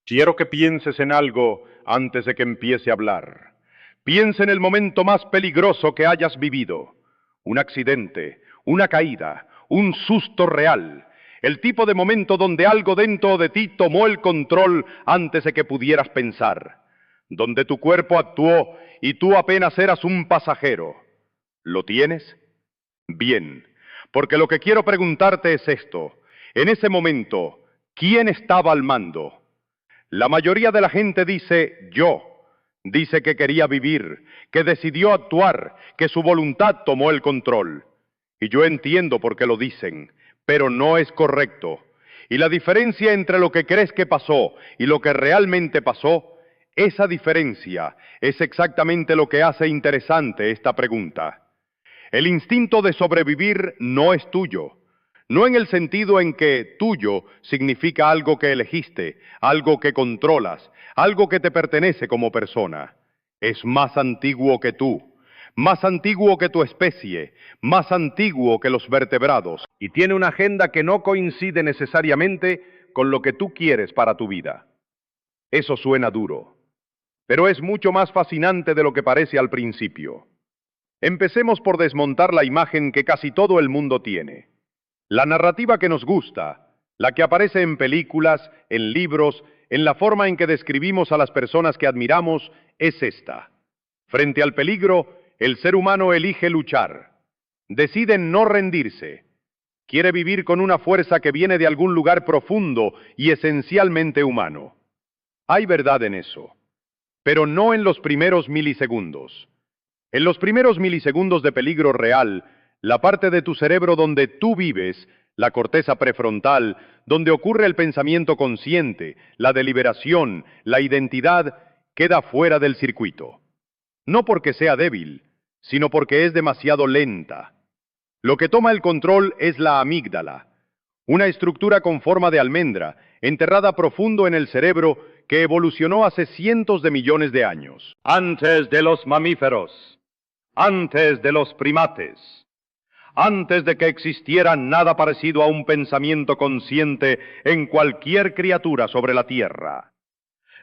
Quiero que pienses en algo antes de que empiece a hablar. Piensa en el momento más peligroso que hayas vivido. Un accidente, una caída, un susto real. El tipo de momento donde algo dentro de ti tomó el control antes de que pudieras pensar. Donde tu cuerpo actuó y tú apenas eras un pasajero. ¿Lo tienes? Bien, porque lo que quiero preguntarte es esto. En ese momento, ¿quién estaba al mando? La mayoría de la gente dice yo, dice que quería vivir, que decidió actuar, que su voluntad tomó el control. Y yo entiendo por qué lo dicen, pero no es correcto. Y la diferencia entre lo que crees que pasó y lo que realmente pasó, esa diferencia es exactamente lo que hace interesante esta pregunta. El instinto de sobrevivir no es tuyo. No en el sentido en que tuyo significa algo que elegiste, algo que controlas, algo que te pertenece como persona. Es más antiguo que tú, más antiguo que tu especie, más antiguo que los vertebrados, y tiene una agenda que no coincide necesariamente con lo que tú quieres para tu vida. Eso suena duro, pero es mucho más fascinante de lo que parece al principio. Empecemos por desmontar la imagen que casi todo el mundo tiene. La narrativa que nos gusta, la que aparece en películas, en libros, en la forma en que describimos a las personas que admiramos, es esta. Frente al peligro, el ser humano elige luchar. Decide no rendirse. Quiere vivir con una fuerza que viene de algún lugar profundo y esencialmente humano. Hay verdad en eso, pero no en los primeros milisegundos. En los primeros milisegundos de peligro real, la parte de tu cerebro donde tú vives, la corteza prefrontal, donde ocurre el pensamiento consciente, la deliberación, la identidad, queda fuera del circuito. No porque sea débil, sino porque es demasiado lenta. Lo que toma el control es la amígdala, una estructura con forma de almendra, enterrada profundo en el cerebro que evolucionó hace cientos de millones de años. Antes de los mamíferos, antes de los primates, antes de que existiera nada parecido a un pensamiento consciente en cualquier criatura sobre la Tierra.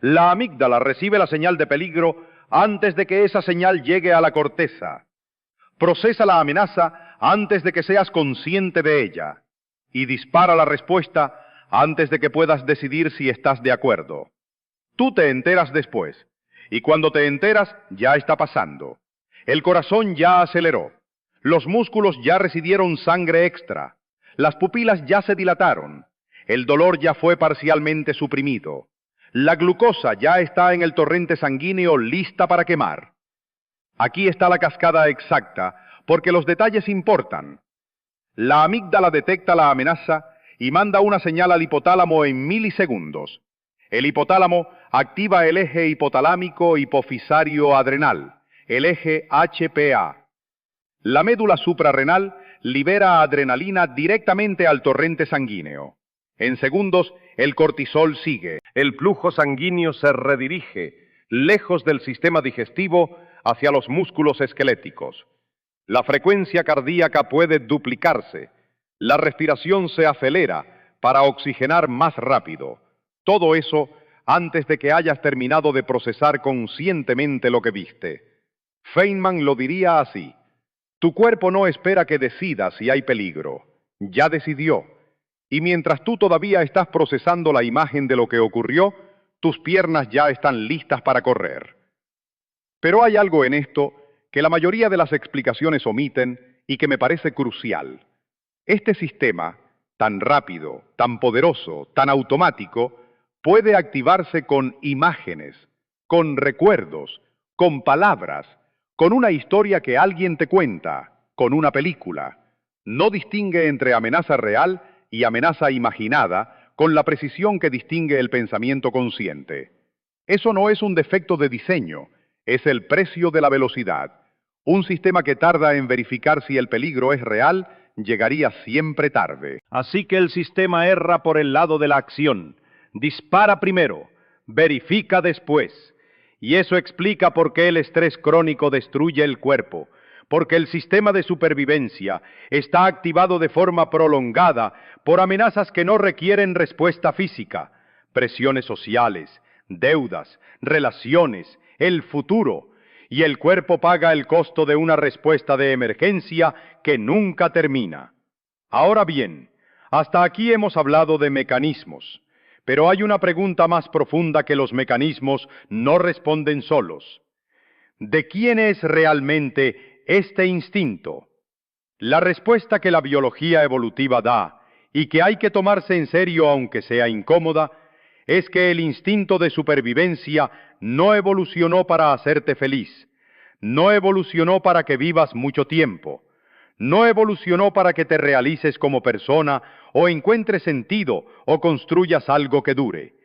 La amígdala recibe la señal de peligro antes de que esa señal llegue a la corteza. Procesa la amenaza antes de que seas consciente de ella y dispara la respuesta antes de que puedas decidir si estás de acuerdo. Tú te enteras después, y cuando te enteras ya está pasando. El corazón ya aceleró, los músculos ya recibieron sangre extra, las pupilas ya se dilataron, el dolor ya fue parcialmente suprimido, la glucosa ya está en el torrente sanguíneo lista para quemar. Aquí está la cascada exacta, porque los detalles importan. La amígdala detecta la amenaza y manda una señal al hipotálamo en milisegundos. El hipotálamo activa el eje hipotalámico hipofisario adrenal, el eje HPA. La médula suprarrenal libera adrenalina directamente al torrente sanguíneo. En segundos, el cortisol sigue. El flujo sanguíneo se redirige, lejos del sistema digestivo, hacia los músculos esqueléticos. La frecuencia cardíaca puede duplicarse. La respiración se acelera para oxigenar más rápido. Todo eso antes de que hayas terminado de procesar conscientemente lo que viste. Feynman lo diría así: tu cuerpo no espera que decidas si hay peligro, ya decidió. Y mientras tú todavía estás procesando la imagen de lo que ocurrió, tus piernas ya están listas para correr. Pero hay algo en esto que la mayoría de las explicaciones omiten y que me parece crucial. Este sistema, tan rápido, tan poderoso, tan automático, puede activarse con imágenes, con recuerdos, con palabras, con una historia que alguien te cuenta, con una película. No distingue entre amenaza real y amenaza imaginada con la precisión que distingue el pensamiento consciente. Eso no es un defecto de diseño, es el precio de la velocidad. Un sistema que tarda en verificar si el peligro es real llegaría siempre tarde. Así que el sistema erra por el lado de la acción. Dispara primero, verifica después. Y eso explica por qué el estrés crónico destruye el cuerpo, porque el sistema de supervivencia está activado de forma prolongada por amenazas que no requieren respuesta física, presiones sociales, deudas, relaciones, el futuro, y el cuerpo paga el costo de una respuesta de emergencia que nunca termina. Ahora bien, hasta aquí hemos hablado de mecanismos, pero hay una pregunta más profunda que los mecanismos no responden solos. ¿De quién es realmente este instinto? La respuesta que la biología evolutiva da, y que hay que tomarse en serio aunque sea incómoda, es que el instinto de supervivencia no evolucionó para hacerte feliz, no evolucionó para que vivas mucho tiempo, no evolucionó para que te realices como persona o encuentres sentido o construyas algo que dure.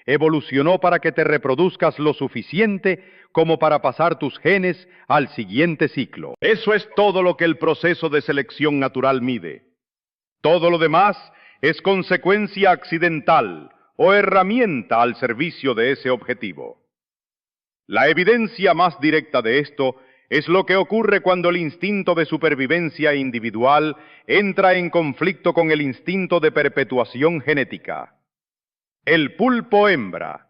Evolucionó para que te reproduzcas lo suficiente como para pasar tus genes al siguiente ciclo. Eso es todo lo que el proceso de selección natural mide. Todo lo demás es consecuencia accidental o herramienta al servicio de ese objetivo. La evidencia más directa de esto es lo que ocurre cuando el instinto de supervivencia individual entra en conflicto con el instinto de perpetuación genética. El pulpo hembra,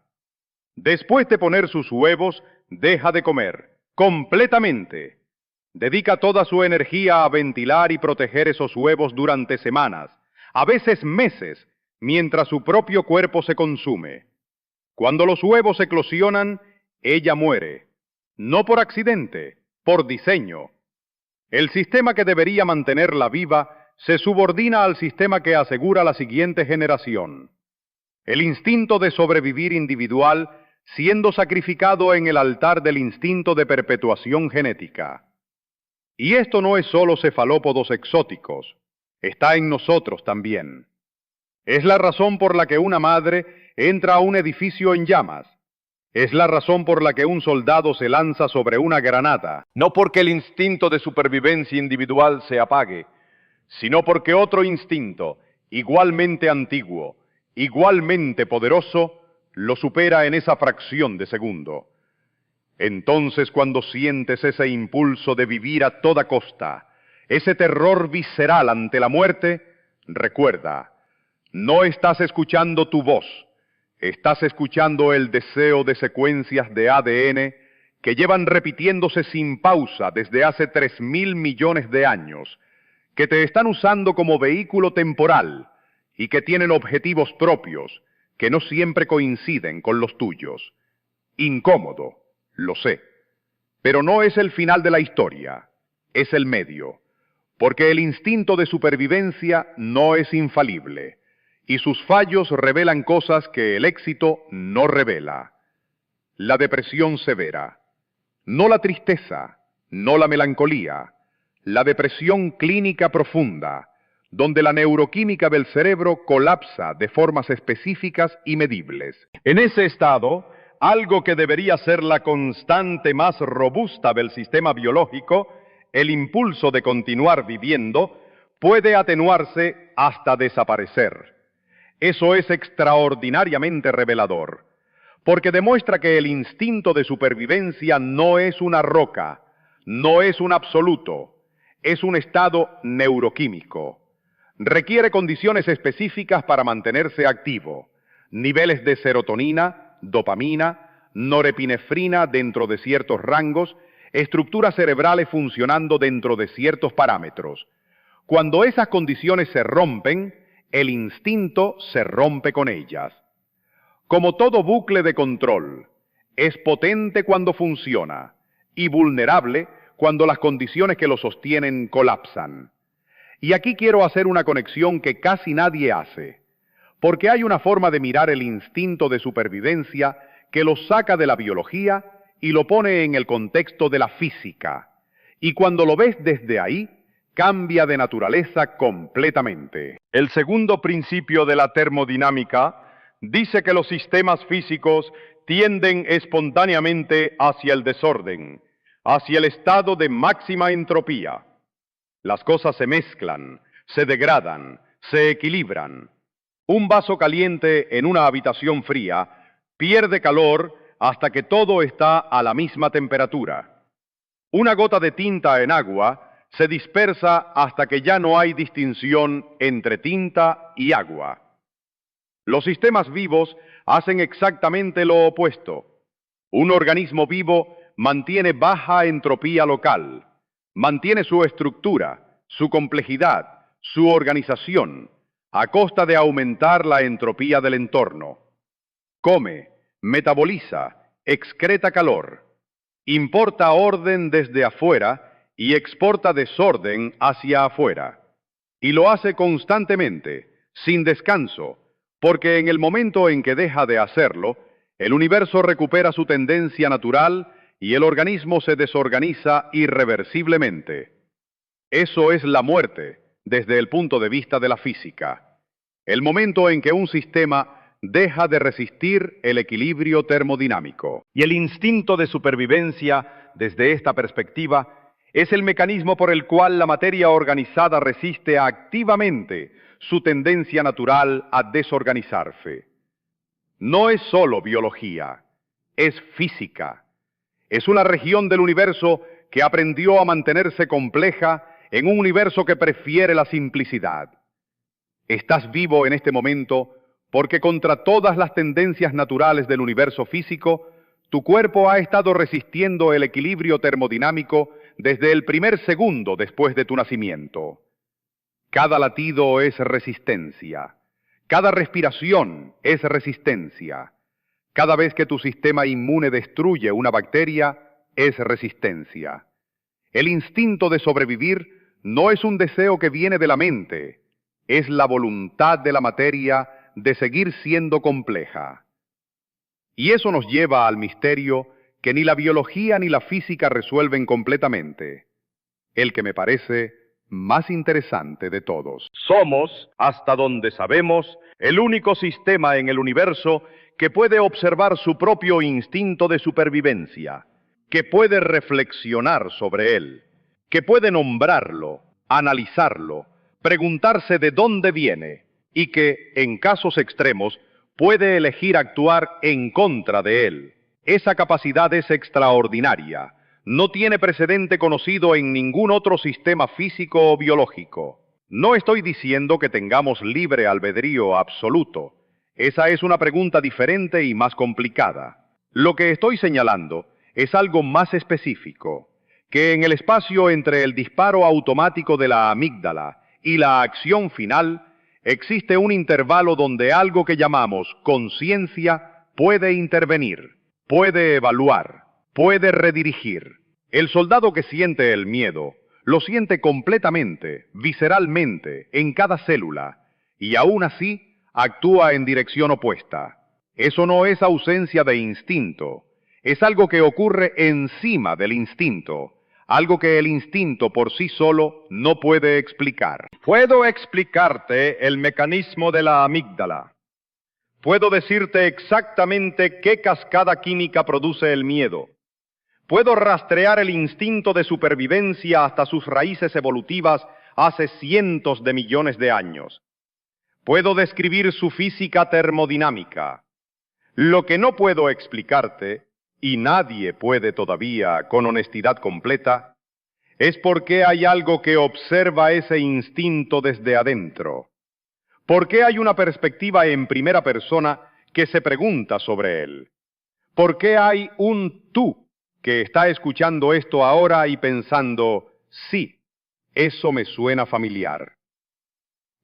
después de poner sus huevos, deja de comer, completamente. Dedica toda su energía a ventilar y proteger esos huevos durante semanas, a veces meses, mientras su propio cuerpo se consume. Cuando los huevos eclosionan, ella muere, no por accidente, por diseño. El sistema que debería mantenerla viva se subordina al sistema que asegura la siguiente generación. El instinto de sobrevivir individual siendo sacrificado en el altar del instinto de perpetuación genética. Y esto no es solo cefalópodos exóticos, está en nosotros también. Es la razón por la que una madre entra a un edificio en llamas. Es la razón por la que un soldado se lanza sobre una granada, no porque el instinto de supervivencia individual se apague, sino porque otro instinto, igualmente antiguo, igualmente poderoso, lo supera en esa fracción de segundo. Entonces, cuando sientes ese impulso de vivir a toda costa, ese terror visceral ante la muerte, recuerda, no estás escuchando tu voz, estás escuchando el deseo de secuencias de ADN que llevan repitiéndose sin pausa desde hace 3.000 millones de años, que te están usando como vehículo temporal y que tienen objetivos propios que no siempre coinciden con los tuyos. Incómodo, lo sé, pero no es el final de la historia, es el medio, porque el instinto de supervivencia no es infalible, y sus fallos revelan cosas que el éxito no revela. La depresión severa, no la tristeza, no la melancolía, la depresión clínica profunda, donde la neuroquímica del cerebro colapsa de formas específicas y medibles. En ese estado, algo que debería ser la constante más robusta del sistema biológico, el impulso de continuar viviendo, puede atenuarse hasta desaparecer. Eso es extraordinariamente revelador, porque demuestra que el instinto de supervivencia no es una roca, no es un absoluto, es un estado neuroquímico. Requiere condiciones específicas para mantenerse activo, niveles de serotonina, dopamina, norepinefrina dentro de ciertos rangos, estructuras cerebrales funcionando dentro de ciertos parámetros. Cuando esas condiciones se rompen, el instinto se rompe con ellas. Como todo bucle de control, es potente cuando funciona y vulnerable cuando las condiciones que lo sostienen colapsan. Y aquí quiero hacer una conexión que casi nadie hace, porque hay una forma de mirar el instinto de supervivencia que lo saca de la biología y lo pone en el contexto de la física. Y cuando lo ves desde ahí, cambia de naturaleza completamente. El segundo principio de la termodinámica dice que los sistemas físicos tienden espontáneamente hacia el desorden, hacia el estado de máxima entropía. Las cosas se mezclan, se degradan, se equilibran. Un vaso caliente en una habitación fría pierde calor hasta que todo está a la misma temperatura. Una gota de tinta en agua se dispersa hasta que ya no hay distinción entre tinta y agua. Los sistemas vivos hacen exactamente lo opuesto. Un organismo vivo mantiene baja entropía local, mantiene su estructura, su complejidad, su organización, a costa de aumentar la entropía del entorno. Come, metaboliza, excreta calor, importa orden desde afuera y exporta desorden hacia afuera. Y lo hace constantemente, sin descanso, porque en el momento en que deja de hacerlo, el universo recupera su tendencia natural y el organismo se desorganiza irreversiblemente. Eso es la muerte desde el punto de vista de la física. El momento en que un sistema deja de resistir el equilibrio termodinámico. Y el instinto de supervivencia, desde esta perspectiva, es el mecanismo por el cual la materia organizada resiste activamente su tendencia natural a desorganizarse. No es solo biología, es física. Es una región del universo que aprendió a mantenerse compleja en un universo que prefiere la simplicidad. Estás vivo en este momento porque contra todas las tendencias naturales del universo físico, tu cuerpo ha estado resistiendo el equilibrio termodinámico desde el primer segundo después de tu nacimiento. Cada latido es resistencia, cada respiración es resistencia, cada vez que tu sistema inmune destruye una bacteria, es resistencia. El instinto de sobrevivir no es un deseo que viene de la mente, es la voluntad de la materia de seguir siendo compleja. Y eso nos lleva al misterio que ni la biología ni la física resuelven completamente, el que me parece más interesante de todos. Somos, hasta donde sabemos, el único sistema en el universo que puede observar su propio instinto de supervivencia, que puede reflexionar sobre él, que puede nombrarlo, analizarlo, preguntarse de dónde viene, y que, en casos extremos, puede elegir actuar en contra de él. Esa capacidad es extraordinaria. No tiene precedente conocido en ningún otro sistema físico o biológico. No estoy diciendo que tengamos libre albedrío absoluto. Esa es una pregunta diferente y más complicada. Lo que estoy señalando es algo más específico, que en el espacio entre el disparo automático de la amígdala y la acción final, existe un intervalo donde algo que llamamos conciencia puede intervenir, puede evaluar, puede redirigir. El soldado que siente el miedo, lo siente completamente, visceralmente, en cada célula, y aún así actúa en dirección opuesta. Eso no es ausencia de instinto, es algo que ocurre encima del instinto, algo que el instinto por sí solo no puede explicar. Puedo explicarte el mecanismo de la amígdala. Puedo decirte exactamente qué cascada química produce el miedo. Puedo rastrear el instinto de supervivencia hasta sus raíces evolutivas hace cientos de millones de años. Puedo describir su física termodinámica. Lo que no puedo explicarte, y nadie puede todavía con honestidad completa, es por qué hay algo que observa ese instinto desde adentro. ¿Por qué hay una perspectiva en primera persona que se pregunta sobre él? ¿Por qué hay un tú que está escuchando esto ahora y pensando, sí, eso me suena familiar?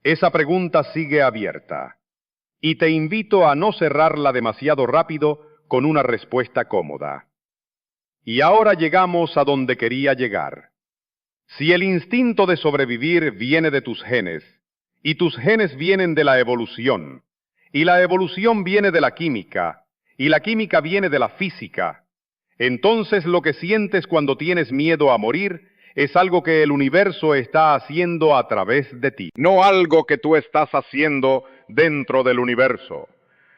Esa pregunta sigue abierta, y te invito a no cerrarla demasiado rápido con una respuesta cómoda. Y ahora llegamos a donde quería llegar. Si el instinto de sobrevivir viene de tus genes, y tus genes vienen de la evolución, y la evolución viene de la química, y la química viene de la física, entonces lo que sientes cuando tienes miedo a morir es algo que el universo está haciendo a través de ti, no algo que tú estás haciendo dentro del universo.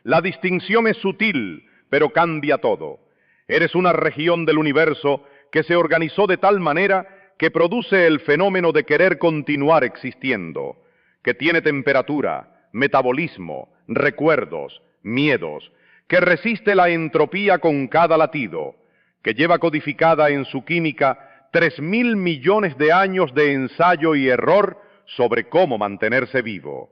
La distinción es sutil, pero cambia todo. Eres una región del universo que se organizó de tal manera que produce el fenómeno de querer continuar existiendo, que tiene temperatura, metabolismo, recuerdos, miedos, que resiste la entropía con cada latido, que lleva codificada en su química 3.000 millones de años de ensayo y error sobre cómo mantenerse vivo.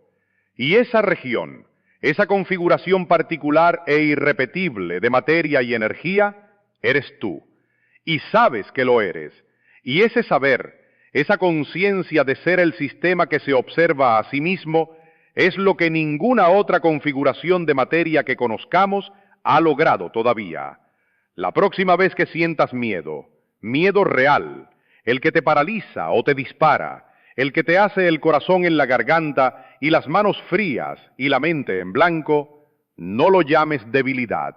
Y esa región, Esa configuración particular e irrepetible de materia y energía, eres tú. Y sabes que lo eres. Y ese saber, esa conciencia de ser el sistema que se observa a sí mismo, es lo que ninguna otra configuración de materia que conozcamos ha logrado todavía. La próxima vez que sientas miedo, miedo real, el que te paraliza o te dispara, el que te hace el corazón en la garganta y las manos frías y la mente en blanco, no lo llames debilidad,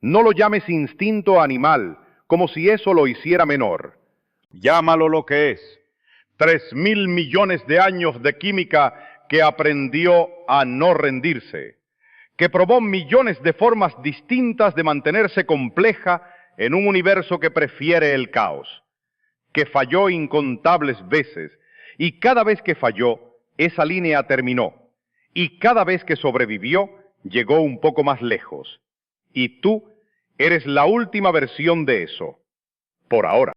no lo llames instinto animal, como si eso lo hiciera menor. Llámalo lo que es. 3.000 millones de años de química que aprendió a no rendirse, que probó millones de formas distintas de mantenerse compleja en un universo que prefiere el caos, que falló incontables veces, y cada vez que falló, esa línea terminó, y cada vez que sobrevivió, llegó un poco más lejos. Y tú eres la última versión de eso, por ahora.